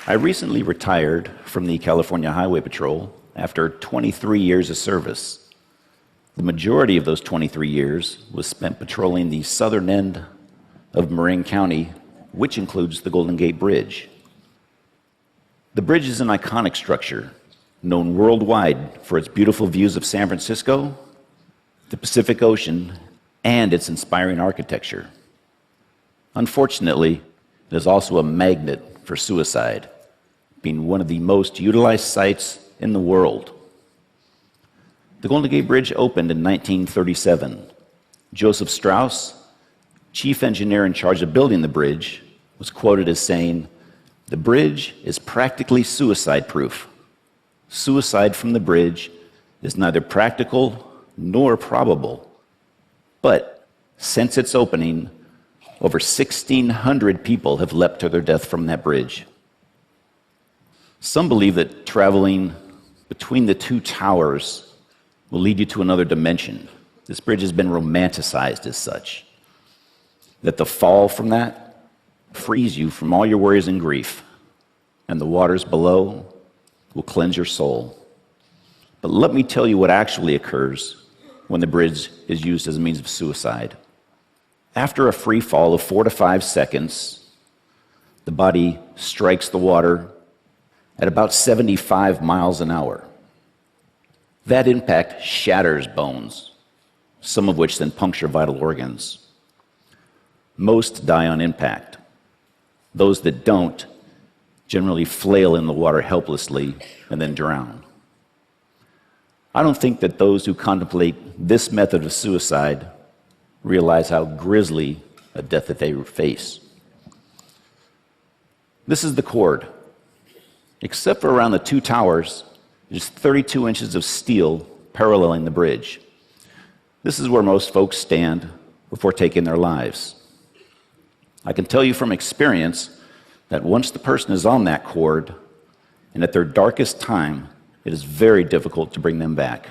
I recently retired from the California Highway Patrol after 23 years of service. The majority of those 23 years was spent patrolling the southern end of Marin County, which includes the Golden Gate Bridge. The bridge is an iconic structure, known worldwide for its beautiful views of San Francisco, the Pacific Ocean, and its inspiring architecture. Unfortunately, it is also a magnet for suicide, being one of the most utilized sites in the world. The Golden Gate Bridge opened in 1937. Joseph Strauss, chief engineer in charge of building the bridge, was quoted as saying, "The bridge is practically suicide-proof. Suicide from the bridge is neither practical nor probable. But since its opening, over 1,600 people have leapt to their death from that bridge." Some believe that traveling between the two towers will lead you to another dimension. This bridge has been romanticized as such. That the fall from that frees you from all your worries and grief, and the waters below will cleanse your soul. But let me tell you what actually occurs when the bridge is used as a means of suicide. After a free fall of 4 to 5 seconds, the body strikes the water at about 75 miles an hour. That impact shatters bones, some of which then puncture vital organs. Most die on impact. Those that don't generally flail in the water helplessly and then drown. I don't think that those who contemplate this method of suicide realize how grisly a death that they face. This is the cord. Except for around the two towers, there's 32 inches of steel paralleling the bridge. This is where most folks stand before taking their lives. I can tell you from experience that once the person is on that cord, and at their darkest time, it is very difficult to bring them back.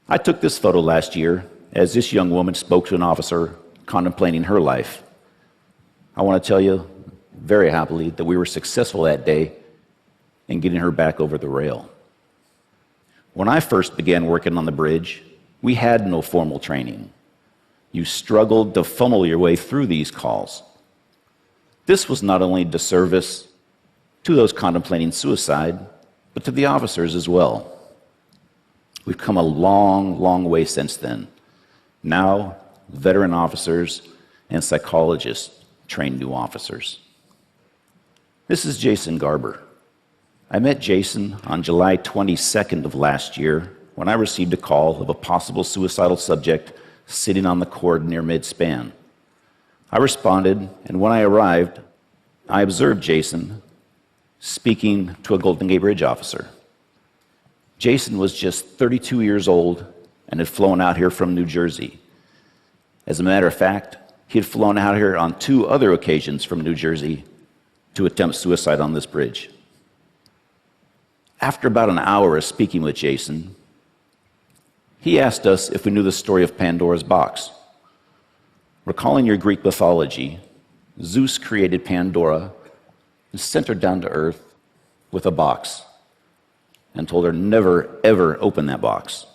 I took this photo last year as this young woman spoke to an officer contemplating her life. I want to tell you very happily that we were successful that day in getting her back over the rail. When I first began working on the bridge, we had no formal training. You struggled to funnel your way through these calls. This was not only a disservice to those contemplating suicide, but to the officers as well. We've come a long, long way since then. Now, veteran officers and psychologists train new officers. This is Jason Garber. I met Jason on July 22nd of last year when I received a call of a possible suicidal subject sitting on the cord near mid-span. I responded, and when I arrived, I observed Jason speaking to a Golden Gate Bridge officer. Jason was just 32 years old and had flown out here from New Jersey. As a matter of fact, he had flown out here on 2 other occasions from New Jersey to attempt suicide on this bridge. After about an hour of speaking with Jason, he asked us if we knew the story of Pandora's box. Recalling your Greek mythology, Zeus created Pandora and sent her down to earth with a box and told her never, ever open that box.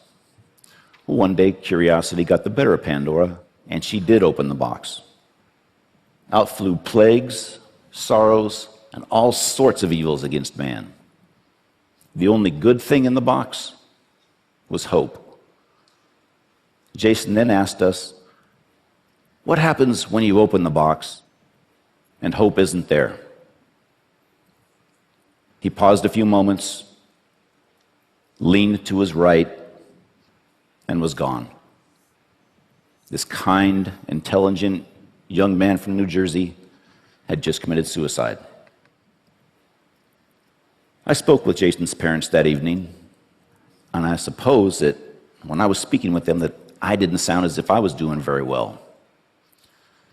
Well, one day, curiosity got the better of Pandora, and she did open the box. Out flew plagues, sorrows, and all sorts of evils against man. The only good thing in the box was hope. Jason then asked us, what happens when you open the box and hope isn't there? He paused a few moments, leaned to his right, and was gone. This kind, intelligent young man from New Jersey had just committed suicide. I spoke with Jason's parents that evening, and I suppose that when I was speaking with them that I didn't sound as if I was doing very well.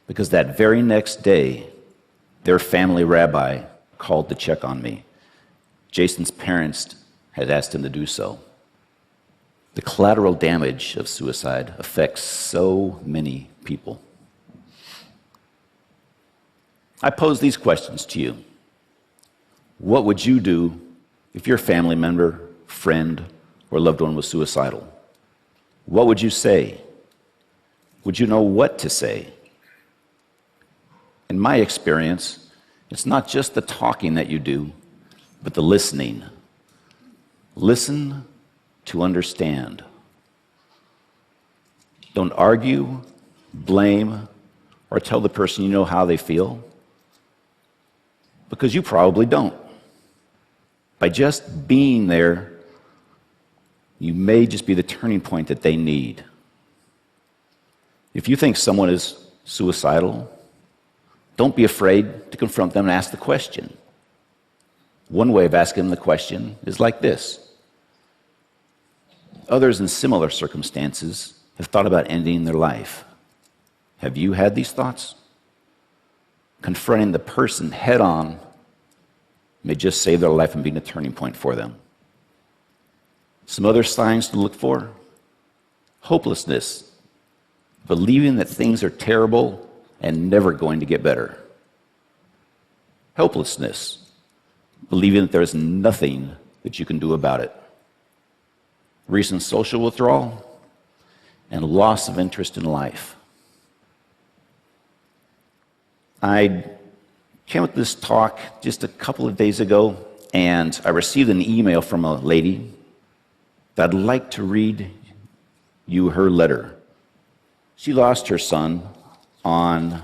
Because that very next day, their family rabbi called to check on me. Jason's parents had asked him to do so. The collateral damage of suicide affects so many people. I pose these questions to you. What would you do if your family member, friend, or loved one was suicidal? What would you say? Would you know what to say? In my experience, it's not just the talking that you do, but the listening. Listen to understand. Don't argue, blame, or tell the person you know how they feel, because you probably don't. By just being there, you may just be the turning point that they need. If you think someone is suicidal, don't be afraid to confront them and ask the question. One way of asking them the question is like this. Others in similar circumstances have thought about ending their life. Have you had these thoughts? Confronting the person head on may just save their life and be a turning point for them. Some other signs to look for: hopelessness, believing that things are terrible and never going to get better. Helplessness, believing that there's nothing that you can do about it. Recent social withdrawal and loss of interest in life. I came with this talk just a couple of days ago, and I received an email from a lady that I'd like to read you her letter. She lost her son on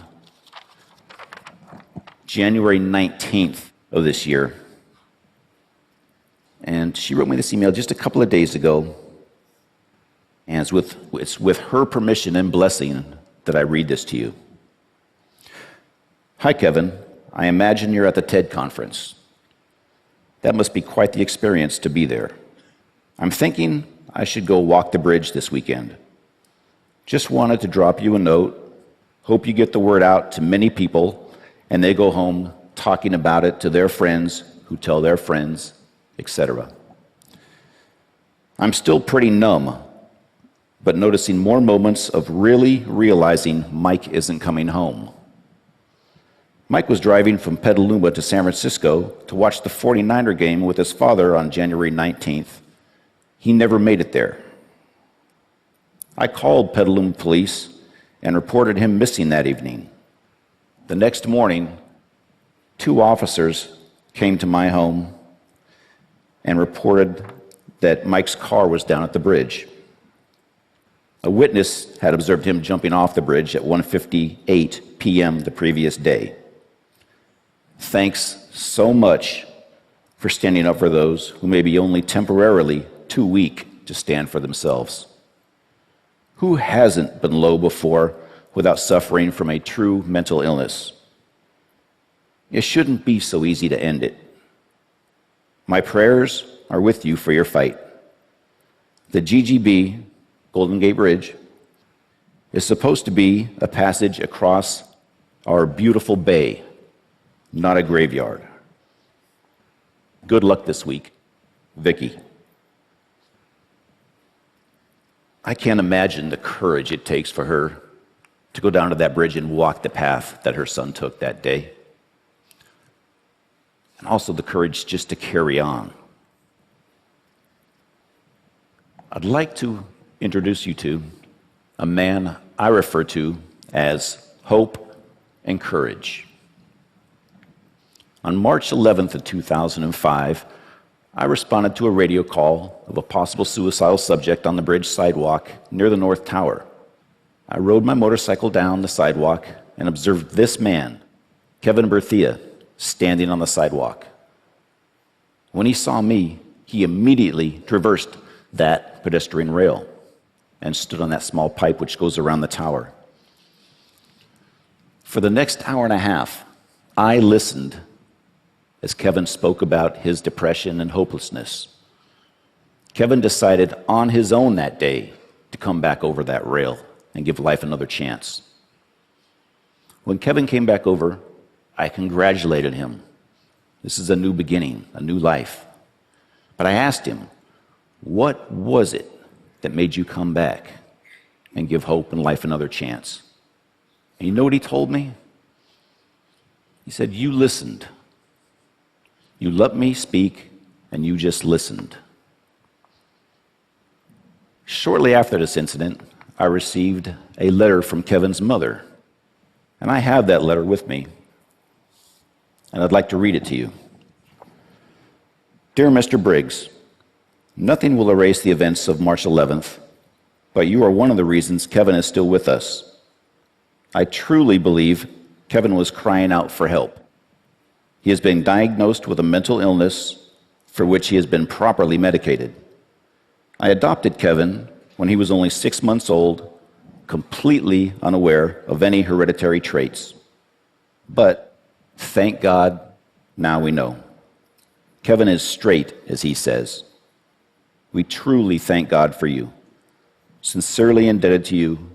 January 19th of this year. And she wrote me this email just a couple of days ago. And it's with her permission and blessing that I read this to you. Hi, Kevin. I imagine you're at the TED conference. That must be quite the experience to be there. I'm thinking I should go walk the bridge this weekend. Just wanted to drop you a note. Hope you get the word out to many people, and they go home talking about it to their friends who tell their friends, etc. I'm still pretty numb, but noticing more moments of really realizing Mike isn't coming home. Mike was driving from Petaluma to San Francisco to watch the 49er game with his father on January 19th. He never made it there. I called Petaluma police and reported him missing that evening. The next morning, 2 officers came to my home and reported that Mike's car was down at the bridge. A witness had observed him jumping off the bridge at 1:58 p.m. the previous day. Thanks so much for standing up for those who may be only temporarily too weak to stand for themselves. Who hasn't been low before without suffering from a true mental illness? It shouldn't be so easy to end it. My prayers are with you for your fight. The GGB, Golden Gate Bridge, is supposed to be a passage across our beautiful bay, not a graveyard. Good luck this week, Vicky. I can't imagine the courage it takes for her to go down to that bridge and walk the path that her son took that day. And also the courage just to carry on. I'd like to introduce you to a man I refer to as hope and courage. On March 11th of 2005, I responded to a radio call of a possible suicidal subject on the bridge sidewalk near the North Tower. I rode my motorcycle down the sidewalk and observed this man, Kevin Briggs Cây, standing on the sidewalk. When he saw me, he immediately traversed that pedestrian rail and stood on that small pipe which goes around the tower. For the next hour and a half, I listened as Kevin spoke about his depression and hopelessness. Kevin decided on his own that day to come back over that rail and give life another chance. When Kevin came back over, I congratulated him. This is a new beginning, a new life. But I asked him, what was it that made you come back and give hope and life another chance? And you know what he told me? He said, you listened. You let me speak, and you just listened. Shortly after this incident, I received a letter from Kevin's mother, and I have that letter with me, and I'd like to read it to you. Dear Mr. Briggs, nothing will erase the events of March 11th, but you are one of the reasons Kevin is still with us. I truly believe Kevin was crying out for help. He has been diagnosed with a mental illness for which he has been properly medicated. I adopted Kevin when he was only 6 months old, completely unaware of any hereditary traits. But thank God, now we know. Kevin is straight, as he says. We truly thank God for you. Sincerely indebted to you,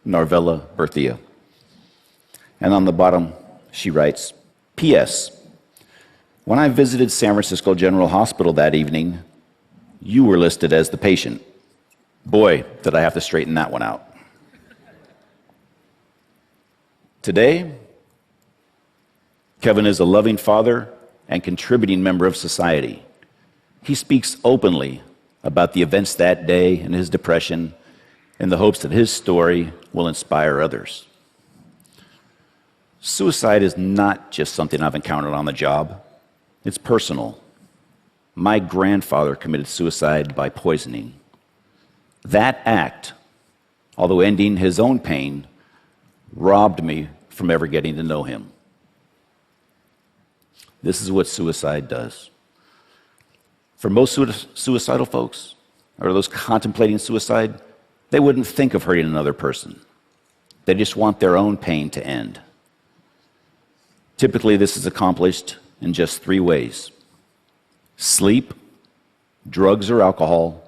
Narvella Berthia. And on the bottom, she writes, P.S. When I visited San Francisco General Hospital that evening, you were listed as the patient. Boy, did I have to straighten that one out. Today, Kevin is a loving father and contributing member of society. He speaks openly about the events that day and his depression in the hopes that his story will inspire others. Suicide is not just something I've encountered on the job. It's personal. My grandfather committed suicide by poisoning. That act, although ending his own pain, robbed me from ever getting to know him. This is what suicide does. For most suicidal folks, or those contemplating suicide, they wouldn't think of hurting another person. They just want their own pain to end. Typically, this is accomplished in just 3 ways: sleep, drugs or alcohol,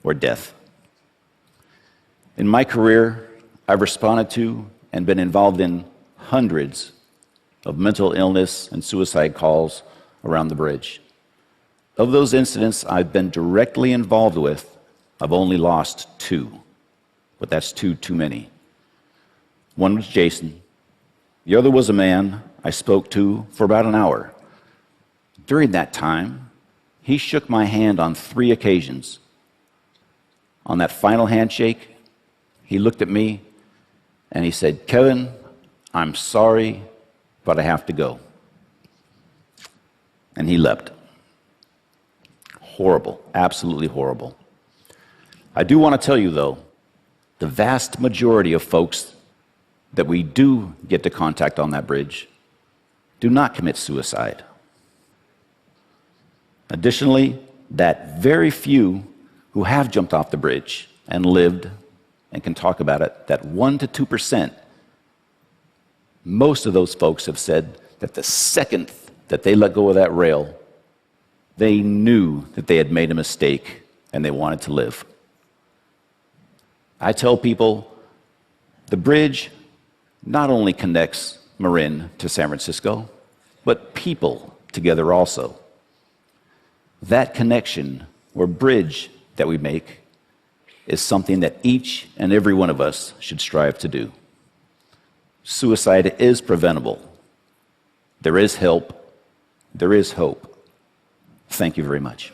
or death. In my career, I've responded to and been involved in hundreds of mental illness and suicide calls around the bridge. Of those incidents I've been directly involved with, I've only lost 2, but that's 2 too many. One was Jason. The other was a man I spoke to for about an hour. During that time, he shook my hand on 3 occasions. On that final handshake, he looked at me and he said, Kevin, I'm sorry, but I have to go. And he left. Horrible, absolutely horrible. I do want to tell you, though, the vast majority of folks that we do get to contact on that bridge do not commit suicide. Additionally, that very few who have jumped off the bridge and lived and can talk about it, that 1% to 2%, most of those folks have said that the second that they let go of that rail, they knew that they had made a mistake and they wanted to live. I tell people the bridge not only connects Marin to San Francisco, but people together also. That connection or bridge that we make is something that each and every one of us should strive to do. Suicide is preventable. There is help. There is hope. Thank you very much.